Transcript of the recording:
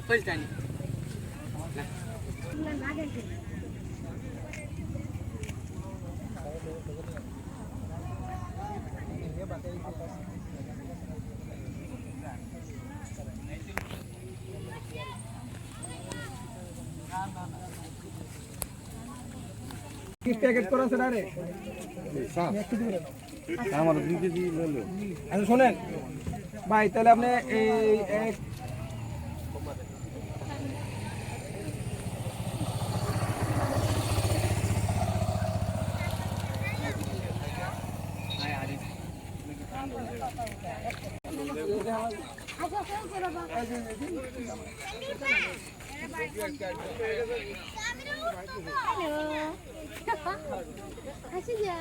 Pultani. किस packet करा से डाले আমার 2 কেজি ললো আচ্ছা শুনেন ভাই তাহলে আপনি এই এক Hello. Así ya.